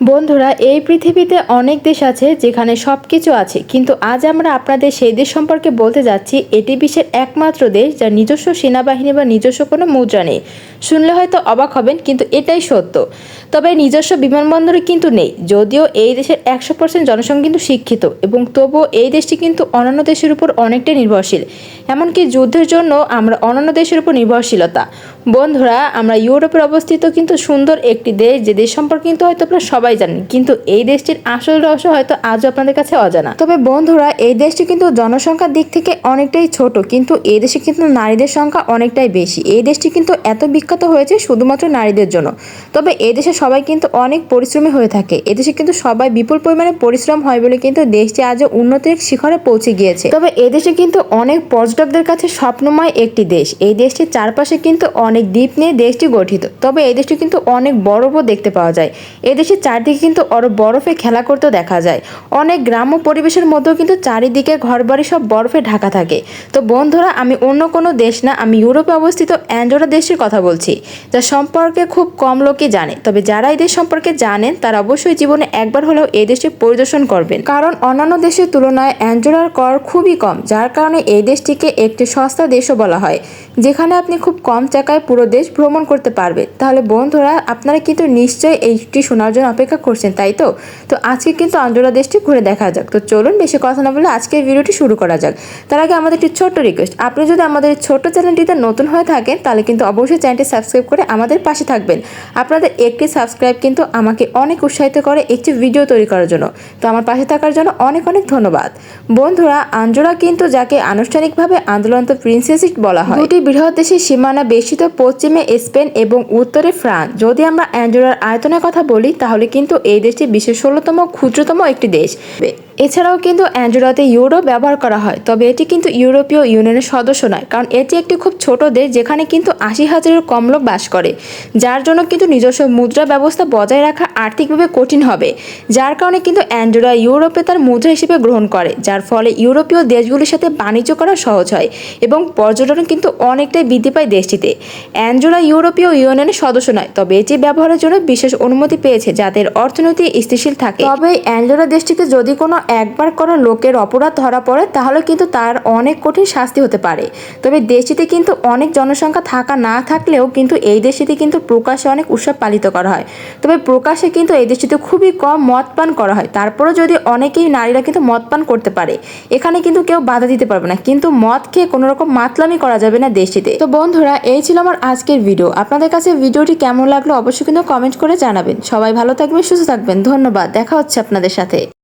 বন্ধুরা, এই পৃথিবীতে অনেক দেশ আছে যেখানে সব কিছু আছে, কিন্তু আজ আমরা আপনাদের সেই দেশ সম্পর্কে বলতে যাচ্ছি। এটি বিশ্বের একমাত্র দেশ যার নিজস্ব সেনাবাহিনী বা নিজস্ব কোনো মুদ্রা নেই। শুনলে হয়তো অবাক হবেন, কিন্তু এটাই সত্য। তবে নিজস্ব বিমানবন্দরও কিন্তু নেই। যদিও এই দেশের 100% জনসংখ্যা কিন্তু শিক্ষিত, এবং তবুও এই দেশটি কিন্তু অন্যান্য দেশের উপর অনেকটাই নির্ভরশীল। এমনকি যুদ্ধের জন্য আমরা অন্যান্য দেশের উপর নির্ভরশীলতা। বন্ধুরা, আমরা ইউরোপের অবস্থিত কিন্তু সুন্দর একটি দেশ, যে দেশ সম্পর্কে কিন্তু হয়তো আপনারা সবাই জানেন, কিন্তু এই দেশটির আসল রহস্য হয়তো আজও আপনাদের কাছে অজানা। তবে বন্ধুরা, এই দেশটি কিন্তু জনসংখ্যার দিক থেকে অনেকটাই ছোট, কিন্তু এই দেশে কিন্তু নারীদের সংখ্যা অনেকটাই বেশি। এই দেশটি কিন্তু এত বিখ্যাত হয়েছে শুধুমাত্র নারীদের জন্য। তবে এই দেশে সবাই কিন্তু অনেক পরিশ্রমী হয়ে থাকে। এদেশে কিন্তু সবাই বিপুল পরিমাণে পরিশ্রম হয় বলে কিন্তু দেশটি আজও উন্নতির শিখরে পৌঁছে গিয়েছে। তবে এই দেশে কিন্তু অনেক পর্যটকদের কাছে স্বপ্নময় একটি দেশ। এই দেশটির চারপাশে কিন্তু অনেক দ্বীপ নিয়ে দেশটি গঠিত। তবে এই দেশটি কিন্তু অনেক বরফও দেখতে পাওয়া যায়। এই দেশের চারদিকে কিন্তু আরো বরফে খেলা করতেও দেখা যায়। অনেক গ্রাম্য পরিবেশের মধ্যেও কিন্তু চারিদিকে ঘরবাড়ি সব বরফে ঢাকা থাকে। তো বন্ধুরা, আমি অন্য কোনো দেশ না, আমি ইউরোপে অবস্থিত অ্যান্ডোরা দেশটির কথা বলছি, যার সম্পর্কে খুব কম লোকই জানে। তবে যারা এই দেশ সম্পর্কে জানেন তারা অবশ্যই জীবনে একবার হলেও এই দেশটি পরিদর্শন করবেন, কারণ অন্যান্য দেশের তুলনায় অ্যান্ডোরার কর খুবই কম, যার কারণে এই দেশটিকে একটি সস্তা দেশও বলা হয়, যেখানে আপনি খুব কম টাকায় পুরো দেশ ভ্রমণ করতে পারবেন। তাহলে বন্ধুরা, আপনারা কিন্তু নিশ্চয়ই এইটি শোনার জন্য অপেক্ষা করছেন, তাই তো? তো আজকে কিন্তু আন্ডোরা দেশটি ঘুরে দেখা যাক। তো চলুন বেশি কথা না বলে আজকের ভিডিওটি শুরু করা যাক। তার আগে আমাদের একটি ছোট্ট রিকোয়েস্ট, আপনি যদি আমাদের এই ছোট্ট চ্যানেলটিতে নতুন হয়ে থাকেন তাহলে কিন্তু অবশ্যই চ্যানেলটি সাবস্ক্রাইব করে আমাদের পাশে থাকবেন। আপনাদের একটি সাবস্ক্রাইব কিন্তু আমাকে অনেক উৎসাহিত করে একটি ভিডিও তৈরি করার জন্য। তো আমার পাশে থাকার জন্য অনেক অনেক ধন্যবাদ। বন্ধুরা, আন্ডোরা কিন্তু যাকে আনুষ্ঠানিকভাবে আন্দোলনত প্রিন্সেসই বলা হয়, দুটি বৃহৎ দেশের সীমানা বেষ্টিত, পশ্চিমে স্পেন এবং উত্তরে ফ্রান্স। যদি আমরা অ্যান্ডোরার আয়তনের কথা বলি তাহলে কিন্তু এই দেশটি বিশ্বের 16তম ক্ষুদ্রতম একটি দেশ। এছাড়াও কিন্তু অ্যান্ডোরাতে ইউরো ব্যবহার করা হয়, তবে এটি কিন্তু ইউরোপীয় ইউনিয়নের সদস্য নয়, কারণ এটি একটি খুব ছোট দেশ যেখানে কিন্তু 80,000-এর কম লোক বাস করে, যার জন্য কিন্তু নিজস্ব মুদ্রা ব্যবস্থা বজায় রাখা আর্থিকভাবে কঠিন হবে। যার কারণে কিন্তু অ্যান্ডোরা ইউরোপে তার মুদ্রা হিসেবে গ্রহণ করে, যার ফলে ইউরোপীয় দেশগুলির সাথে বাণিজ্য করা সহজ হয় এবং পর্যটন কিন্তু অনেকটাই বৃদ্ধি পায় দেশটিতে। অ্যান্ডোরা ইউরোপীয় ইউনিয়নের সদস্য নয়, তবে এটি ব্যবহারের জন্য বিশেষ অনুমতি পেয়েছে যাতে অর্থনীতি স্থিতিশীল থাকে। তবে অ্যান্ডোরা দেশটিতে যদি কোনো একবার কোনো লোকের অপরাধ ধরা পড়ে তাহলে কিন্তু তার অনেক কঠিন শাস্তি হতে পারে। তবে দেশটিতে কিন্তু অনেক জনসংখ্যা থাকা না থাকলেও কিন্তু এই দেশটিতে কিন্তু প্রকাশ্যে অনেক উৎসব পালিত করা হয়। তবে প্রকাশ্যে কিন্তু এই দেশটিতে খুবই কম মদ পান করা হয়। তারপরেও যদি অনেকেই নারীরা কিন্তু মদ পান করতে পারে, এখানে কিন্তু কেউ বাধা দিতে পারবে না, কিন্তু মদ খেয়ে কোনো রকম মাতলামি করা যাবে না দেশটিতে। তো বন্ধুরা, এই ছিল আমার আজকের ভিডিও। আপনাদের কাছে ভিডিওটি কেমন লাগলো অবশ্যই কিন্তু কমেন্ট করে জানাবেন। সবাই ভালো থাকবেন, সুস্থ থাকবেন। ধন্যবাদ, দেখা হচ্ছে আপনাদের সাথে।